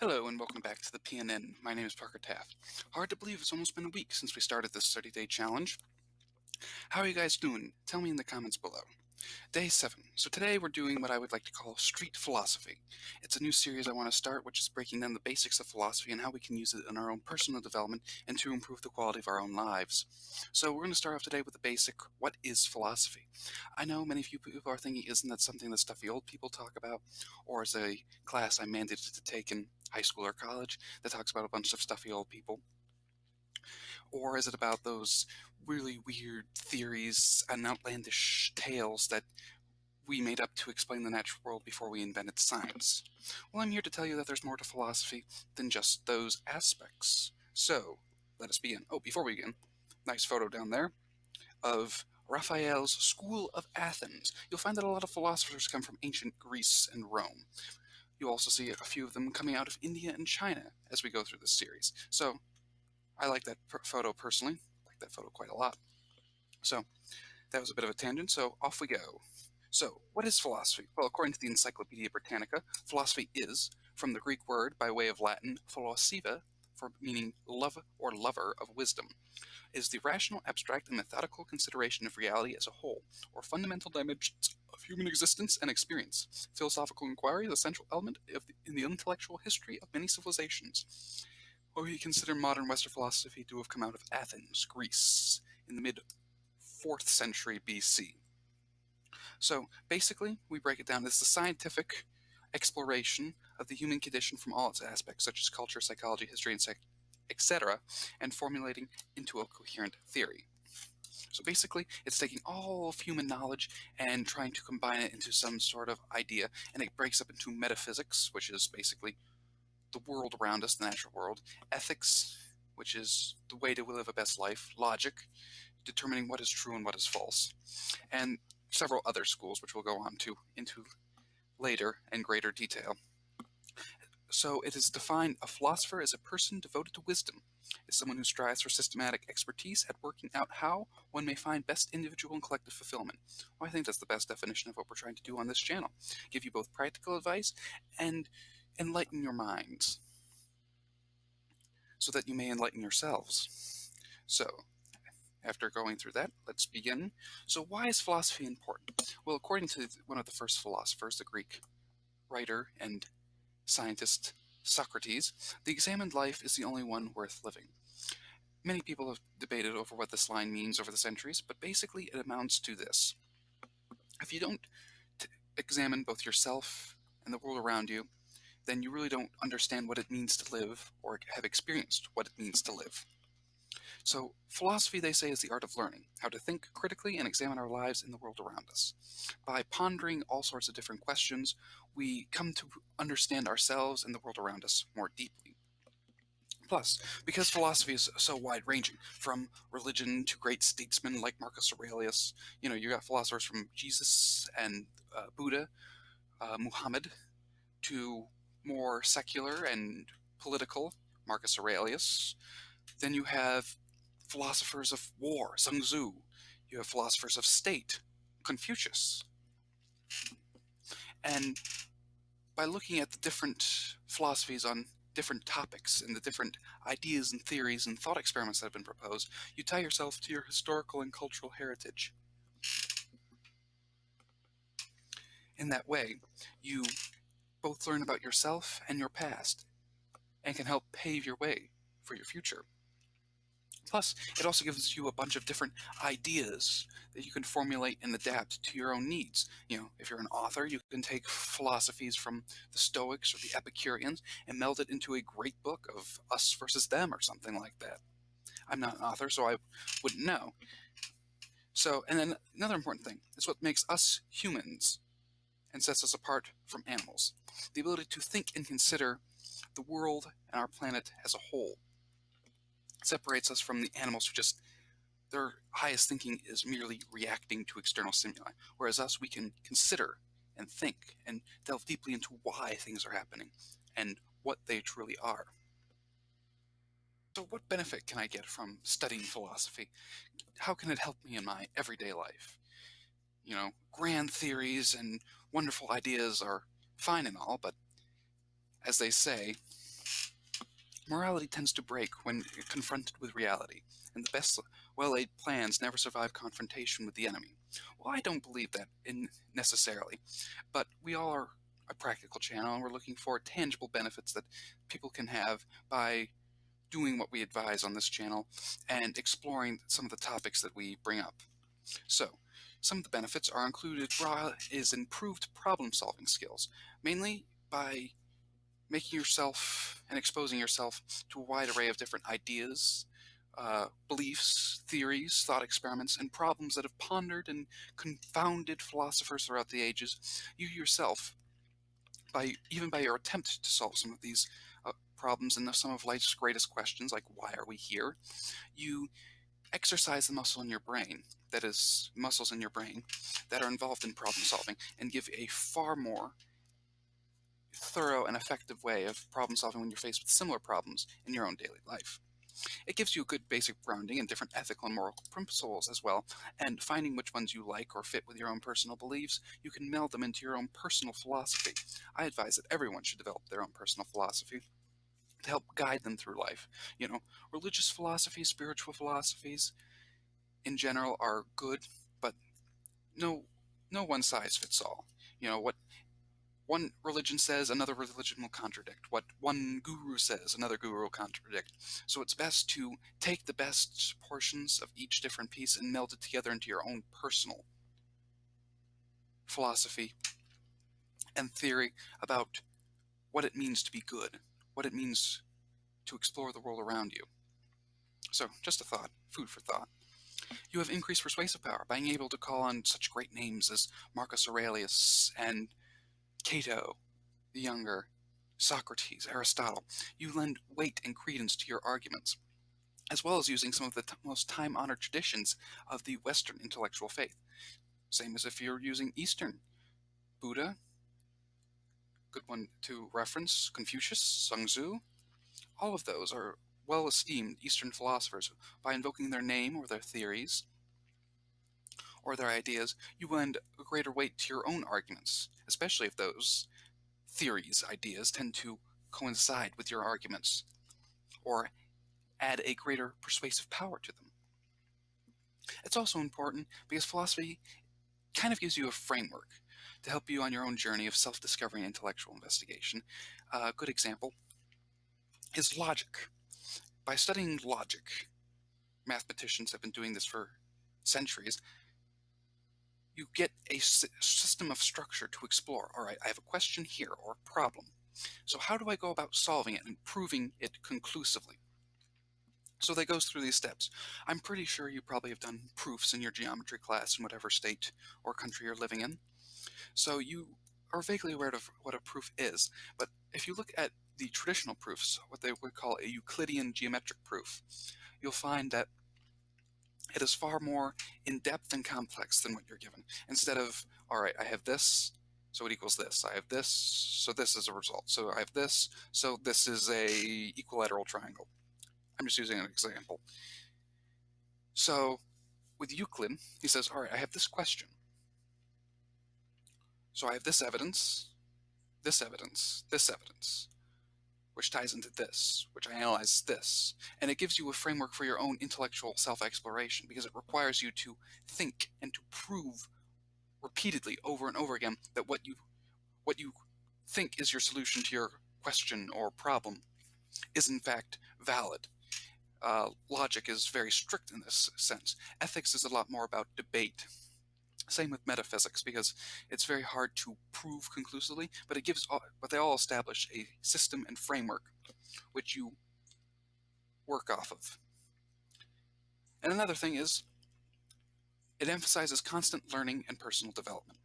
Hello and welcome back to the PNN. My name is Parker Taft. Hard to believe it's almost been a week since we started this 30-day challenge. How are you guys doing? Tell me in the comments below. Day 7. So today we're doing what I would like to call street philosophy. It's a new series I want to start, which is breaking down the basics of philosophy and how we can use it in our own personal development and to improve the quality of our own lives. So we're going to start off today with the basic, what is philosophy? I know many of you people are thinking, isn't that something that stuffy old people talk about? Or is a class I'm mandated to take in high school or college that talks about a bunch of stuffy old people? Or is it about those really weird theories and outlandish tales that we made up to explain the natural world before we invented science? Well, I'm here to tell you that there's more to philosophy than just those aspects. So, let us begin. Oh, before we begin, nice photo down there of Raphael's School of Athens. You'll find that a lot of philosophers come from ancient Greece and Rome. You'll also see a few of them coming out of India and China as we go through this series. So, I like that photo personally. I like that photo quite a lot. So, that was a bit of a tangent, so off we go. So, what is philosophy? Well, according to the Encyclopedia Britannica, philosophy is, from the Greek word by way of Latin philosiva, for meaning love or lover of wisdom, is the rational, abstract, and methodical consideration of reality as a whole, or fundamental dimensions of human existence and experience. Philosophical inquiry is a central element in the intellectual history of many civilizations. What we consider modern Western philosophy to have come out of Athens, Greece, in the mid-4th century BC. So basically, we break it down as the scientific exploration of the human condition from all its aspects, such as culture, psychology, history, and etc., and formulating into a coherent theory. So basically, it's taking all of human knowledge and trying to combine it into some sort of idea, and it breaks up into metaphysics, which is basically the world around us, the natural world, ethics, which is the way to live a best life, logic, determining what is true and what is false, and several other schools, which we'll go on to into later in greater detail. So it is defined, a philosopher is a person devoted to wisdom, is someone who strives for systematic expertise at working out how one may find best individual and collective fulfillment. Well, I think that's the best definition of what we're trying to do on this channel. Give you both practical advice and enlighten your minds so that you may enlighten yourselves. So, after going through that, let's begin. So why is philosophy important? Well, according to one of the first philosophers, the Greek writer and scientist Socrates, the examined life is the only one worth living. Many people have debated over what this line means over the centuries, but basically it amounts to this. If you don't examine both yourself and the world around you, then you really don't understand what it means to live or have experienced what it means to live. So philosophy, they say, is the art of learning, how to think critically and examine our lives in the world around us. By pondering all sorts of different questions, we come to understand ourselves and the world around us more deeply. Plus, because philosophy is so wide-ranging, from religion to great statesmen like Marcus Aurelius, you got philosophers from Jesus and Buddha, Muhammad, to more secular and political, Marcus Aurelius. Then you have philosophers of war, Sun Tzu. You have philosophers of state, Confucius. And by looking at the different philosophies on different topics and the different ideas and theories and thought experiments that have been proposed, you tie yourself to your historical and cultural heritage. In that way, you both learn about yourself and your past and can help pave your way for your future. Plus, it also gives you a bunch of different ideas that you can formulate and adapt to your own needs. If you're an author, you can take philosophies from the Stoics or the Epicureans and meld it into a great book of us versus them or something like that. I'm not an author, so I wouldn't know. So, and then another important thing is what makes us humans and sets us apart from animals. The ability to think and consider the world and our planet as a whole separates us from the animals who just, their highest thinking is merely reacting to external stimuli, whereas us, we can consider and think and delve deeply into why things are happening and what they truly are. So what benefit can I get from studying philosophy? How can it help me in my everyday life? Grand theories and wonderful ideas are fine and all, but as they say, Morality tends to break when confronted with reality, and the best well-laid plans never survive confrontation with the enemy. Well, I don't believe that necessarily, but we all are a practical channel, and we're looking for tangible benefits that people can have by doing what we advise on this channel and exploring some of the topics that we bring up. So, some of the benefits are included is improved problem-solving skills, mainly by making yourself and exposing yourself to a wide array of different ideas, beliefs, theories, thought experiments, and problems that have pondered and confounded philosophers throughout the ages. You yourself, even by your attempt to solve some of these problems and some of life's greatest questions, like why are we here, you exercise the muscle in your brain, that is, muscles in your brain that are involved in problem solving, and give a far more thorough and effective way of problem solving when you're faced with similar problems in your own daily life. It gives you a good basic grounding in different ethical and moral principles as well, and finding which ones you like or fit with your own personal beliefs, you can meld them into your own personal philosophy. I advise that everyone should develop their own personal philosophy to help guide them through life. Religious philosophies, spiritual philosophies in general are good, but no one size fits all. What one religion says, another religion will contradict. What one guru says, another guru will contradict. So it's best to take the best portions of each different piece and meld it together into your own personal philosophy and theory about what it means to be good, what it means to explore the world around you. So, just a thought, food for thought. You have increased persuasive power by being able to call on such great names as Marcus Aurelius and Cato the Younger, Socrates, Aristotle. You lend weight and credence to your arguments, as well as using some of the most time-honored traditions of the Western intellectual faith. Same as if you're using Eastern. Buddha, good one to reference, Confucius, Sun Tzu, all of those are well-esteemed Eastern philosophers. By invoking their name or their theories or their ideas, you lend a greater weight to your own arguments, especially if those theories, ideas tend to coincide with your arguments or add a greater persuasive power to them. It's also important because philosophy kind of gives you a framework to help you on your own journey of self-discovery and intellectual investigation. A good example is logic. By studying logic, mathematicians have been doing this for centuries, you get a system of structure to explore. All right, I have a question here or a problem. So how do I go about solving it and proving it conclusively? So that goes through these steps. I'm pretty sure you probably have done proofs in your geometry class in whatever state or country you're living in. So you are vaguely aware of what a proof is. But if you look at the traditional proofs, what they would call a Euclidean geometric proof, you'll find that it is far more in-depth and complex than what you're given. Instead of, all right, I have this, so it equals this. I have this, so this is a result. So I have this, so this is a equilateral triangle. I'm just using an example. So with Euclid, he says, all right, I have this question. So I have this evidence, this evidence, this evidence, which ties into this, which I analyze this. And it gives you a framework for your own intellectual self-exploration because it requires you to think and to prove repeatedly over and over again that what you think is your solution to your question or problem is in fact valid. Logic is very strict in this sense. Ethics is a lot more about debate. Same with metaphysics, because it's very hard to prove conclusively, but they all establish a system and framework which you work off of. And another thing is, it emphasizes constant learning and personal development.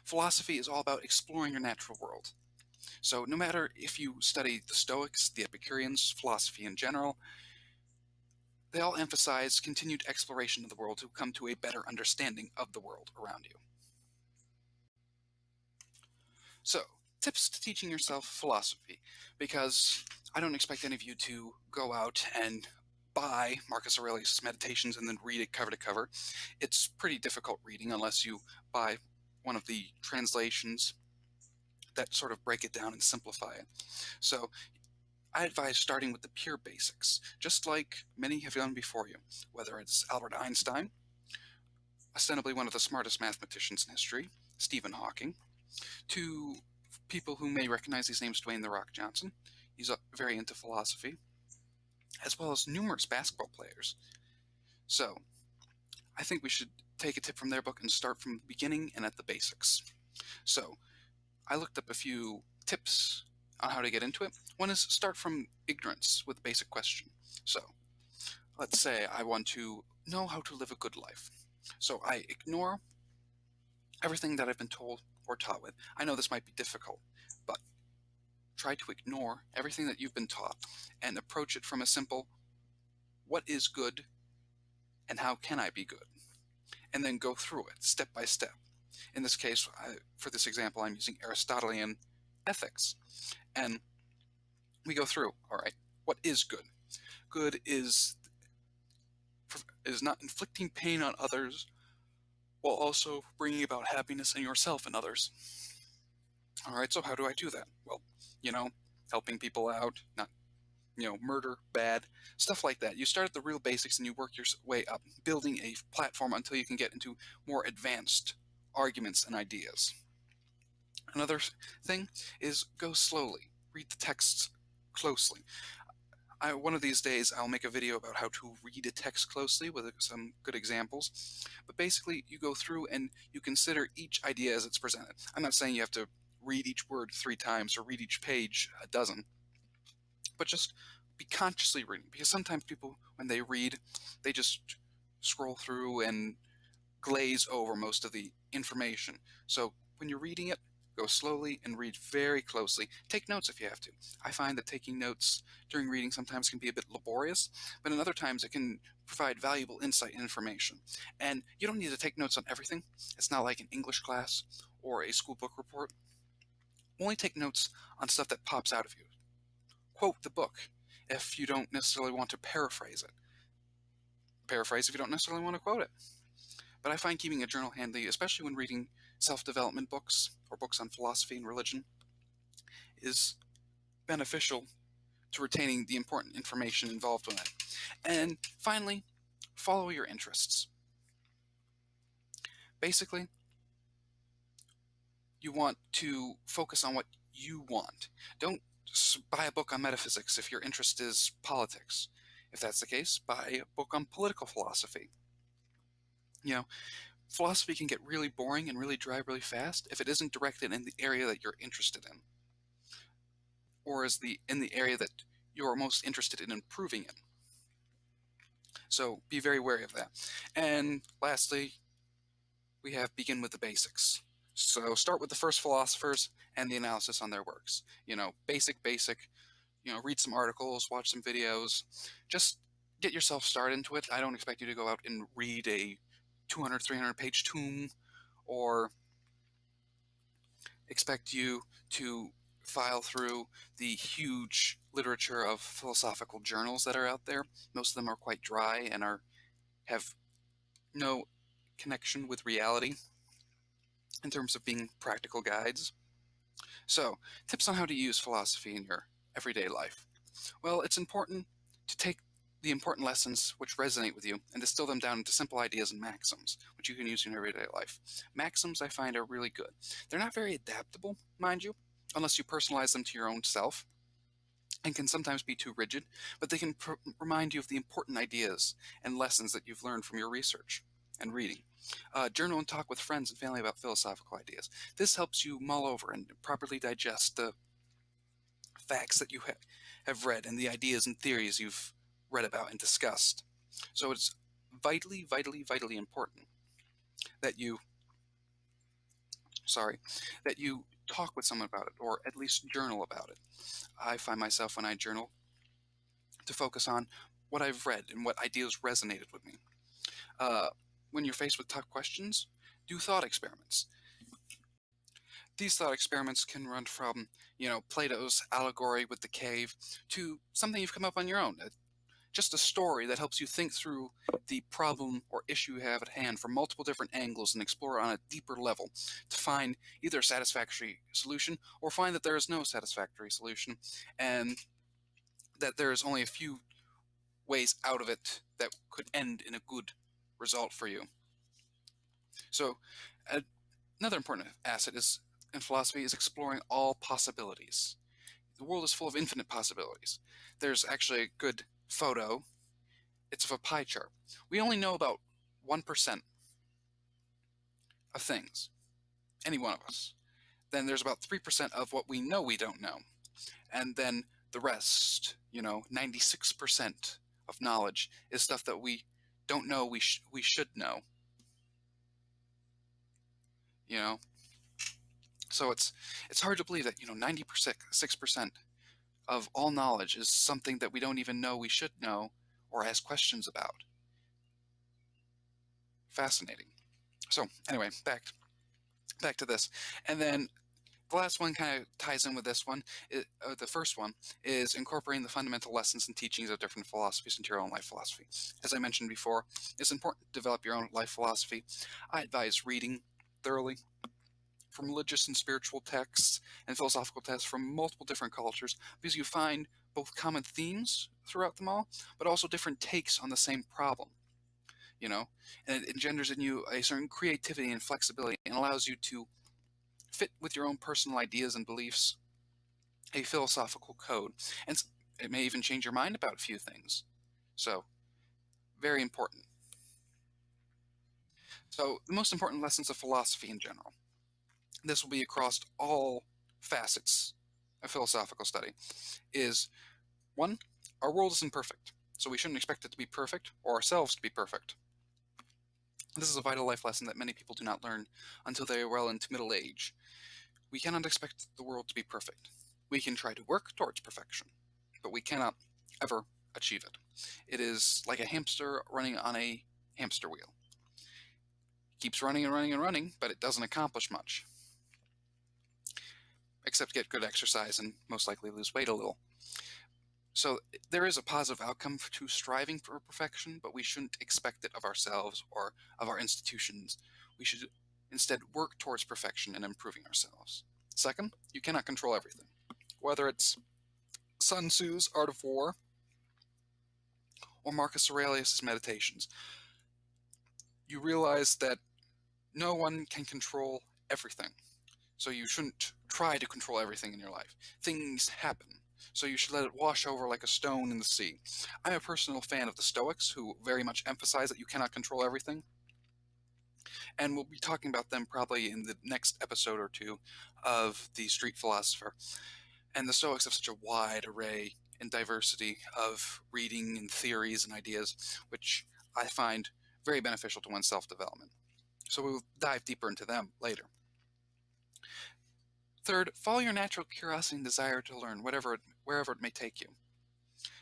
Philosophy is all about exploring your natural world. So no matter if you study the Stoics, the Epicureans, philosophy in general, they all emphasize continued exploration of the world to come to a better understanding of the world around you. So, tips to teaching yourself philosophy, because I don't expect any of you to go out and buy Marcus Aurelius' Meditations and then read it cover to cover. It's pretty difficult reading unless you buy one of the translations that sort of break it down and simplify it. So I advise starting with the pure basics, just like many have done before you, whether it's Albert Einstein, ostensibly one of the smartest mathematicians in history, Stephen Hawking, to people who may recognize these names, Dwayne "The Rock" Johnson. He's very into philosophy, as well as numerous basketball players. So I think we should take a tip from their book and start from the beginning and at the basics. So I looked up a few tips on how to get into it. One is start from ignorance with a basic question. So let's say I want to know how to live a good life. So I ignore everything that I've been told or taught with. I know this might be difficult, but try to ignore everything that you've been taught and approach it from a simple, what is good and how can I be good? And then go through it step by step. In this case, for this example, I'm using Aristotelian ethics. And we go through, all right, what is good? Good is not inflicting pain on others while also bringing about happiness in yourself and others. All right, so how do I do that? Well, helping people out, not, murder, bad, stuff like that. You start at the real basics and you work your way up, building a platform until you can get into more advanced arguments and ideas. Another thing is go slowly. Read the texts closely. One of these days, I'll make a video about how to read a text closely with some good examples. But basically, you go through and you consider each idea as it's presented. I'm not saying you have to read each word 3 times or read each page a dozen, but just be consciously reading. Because sometimes people, when they read, they just scroll through and glaze over most of the information. So when you're reading it, go slowly and read very closely. Take notes if you have to. I find that taking notes during reading sometimes can be a bit laborious, but in other times it can provide valuable insight and information. And you don't need to take notes on everything. It's not like an English class or a school book report. Only take notes on stuff that pops out of you. Quote the book if you don't necessarily want to paraphrase it. Paraphrase if you don't necessarily want to quote it. But I find keeping a journal handy, especially when reading self-development books or books on philosophy and religion, is beneficial to retaining the important information involved with it. And finally, follow your interests. Basically, you want to focus on what you want. Don't buy a book on metaphysics if your interest is politics. If that's the case, buy a book on political philosophy. Philosophy can get really boring and really dry really fast if it isn't directed in the area that you're interested in, or in the area that you're most interested in improving in. So be very wary of that. And lastly, we have begin with the basics. So start with the first philosophers and the analysis on their works. Basic, read some articles, watch some videos, just get yourself started into it. I don't expect you to go out and read a 200, 300 page tome or expect you to file through the huge literature of philosophical journals that are out there. Most of them are quite dry and have no connection with reality in terms of being practical guides. So, tips on how to use philosophy in your everyday life. Well, it's important to take the important lessons which resonate with you and distill them down into simple ideas and maxims, which you can use in your everyday life. Maxims, I find, are really good. They're not very adaptable, mind you, unless you personalize them to your own self, and can sometimes be too rigid, but they can remind you of the important ideas and lessons that you've learned from your research and reading. Journal and talk with friends and family about philosophical ideas. This helps you mull over and properly digest the facts that you have read and the ideas and theories you've read about and discussed. So it's vitally, vitally, vitally important that you talk with someone about it, or at least journal about it. I find myself, when I journal, to focus on what I've read and what ideas resonated with me. When you're faced with tough questions, do thought experiments. These thought experiments can run from, Plato's allegory with the cave to something you've come up on your own. Just a story that helps you think through the problem or issue you have at hand from multiple different angles and explore on a deeper level to find either a satisfactory solution or find that there is no satisfactory solution and that there's only a few ways out of it that could end in a good result for you. So another important asset in philosophy is exploring all possibilities. The world is full of infinite possibilities. There's actually a good photo. It's of a pie chart. We only know about 1% of things, any one of us. Then there's about 3% of what we know we don't know. And then the rest, 96% of knowledge is stuff that we don't know we should know. So it's hard to believe that 96% of all knowledge is something that we don't even know we should know or ask questions about. Fascinating. So anyway, back to this, and then the last one kind of ties in with this one. The first one is incorporating the fundamental lessons and teachings of different philosophies into your own life philosophy. As I mentioned before, it's important to develop your own life philosophy. I advise reading thoroughly from religious and spiritual texts and philosophical texts from multiple different cultures, because you find both common themes throughout them all, but also different takes on the same problem. And it engenders in you a certain creativity and flexibility, and allows you to fit with your own personal ideas and beliefs a philosophical code. And it may even change your mind about a few things. So, very important. So, the most important lessons of philosophy in general. This will be across all facets of philosophical study. Is 1, our world isn't perfect, so we shouldn't expect it to be perfect or ourselves to be perfect. This is a vital life lesson that many people do not learn until they are well into middle age. We cannot expect the world to be perfect. We can try to work towards perfection, but we cannot ever achieve it. It is like a hamster running on a hamster wheel. It keeps running and running and running, but it doesn't accomplish much, except get good exercise and most likely lose weight a little. So there is a positive outcome to striving for perfection, but we shouldn't expect it of ourselves or of our institutions. We should instead work towards perfection and improving ourselves. Second, you cannot control everything. Whether it's Sun Tzu's Art of War or Marcus Aurelius' Meditations, you realize that no one can control everything. So you shouldn't try to control everything in your life. Things happen, so you should let it wash over like a stone in the sea. I'm a personal fan of the Stoics, who very much emphasize that you cannot control everything. And we'll be talking about them probably in the next episode or two of The Street Philosopher. And the Stoics have such a wide array and diversity of reading and theories and ideas, which I find very beneficial to one's self-development. So we'll dive deeper into them later. Third, follow your natural curiosity and desire to learn, wherever it may take you.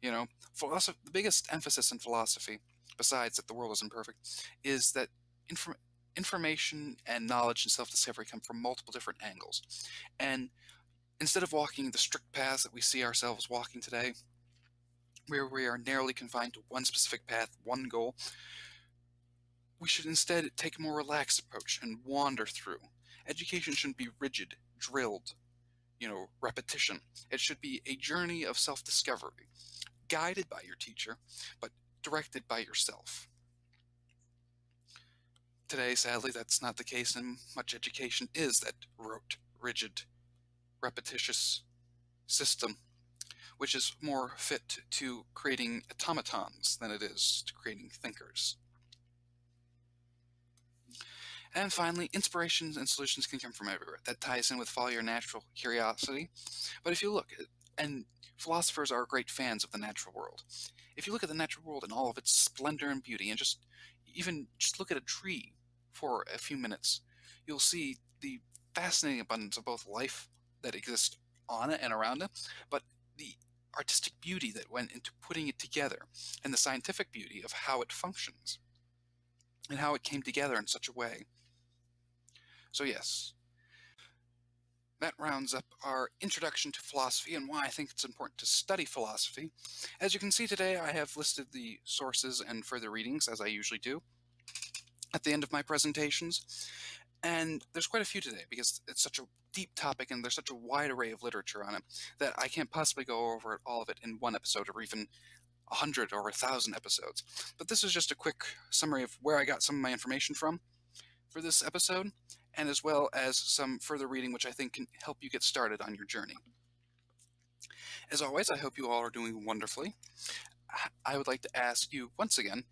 The biggest emphasis in philosophy, besides that the world isn't perfect, is that information and knowledge and self-discovery come from multiple different angles. And instead of walking the strict paths that we see ourselves walking today, where we are narrowly confined to one specific path, one goal, we should instead take a more relaxed approach and wander through. Education shouldn't be rigid, drilled, repetition. It should be a journey of self-discovery, guided by your teacher, but directed by yourself. Today, sadly, that's not the case, and much education is that rote, rigid, repetitious system, which is more fit to creating automatons than it is to creating thinkers. And finally, inspirations and solutions can come from everywhere. That ties in with follow your natural curiosity. But if you look, and philosophers are great fans of the natural world. If you look at the natural world in all of its splendor and beauty, and just look at a tree for a few minutes, you'll see the fascinating abundance of both life that exists on it and around it, but the artistic beauty that went into putting it together, and the scientific beauty of how it functions, and how it came together in such a way. So yes, that rounds up our introduction to philosophy and why I think it's important to study philosophy. As you can see today, I have listed the sources and further readings, as I usually do, at the end of my presentations. And there's quite a few today because it's such a deep topic and there's such a wide array of literature on it that I can't possibly go over all of it in one episode or even 100 or 1,000 episodes. But this is just a quick summary of where I got some of my information from for this episode, and as well as some further reading which I think can help you get started on your journey. As always, I hope you all are doing wonderfully. I would like to ask you once again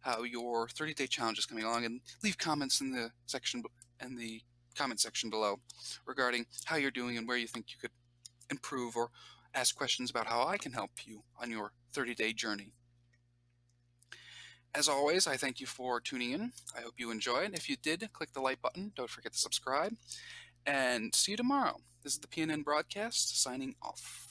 how your 30-day challenge is coming along, and leave comments in the comment section below regarding how you're doing and where you think you could improve, or ask questions about how I can help you on your 30-day journey. As always, I thank you for tuning in. I hope you enjoyed. If you did, click the like button. Don't forget to subscribe. And see you tomorrow. This is the PNN Broadcast, signing off.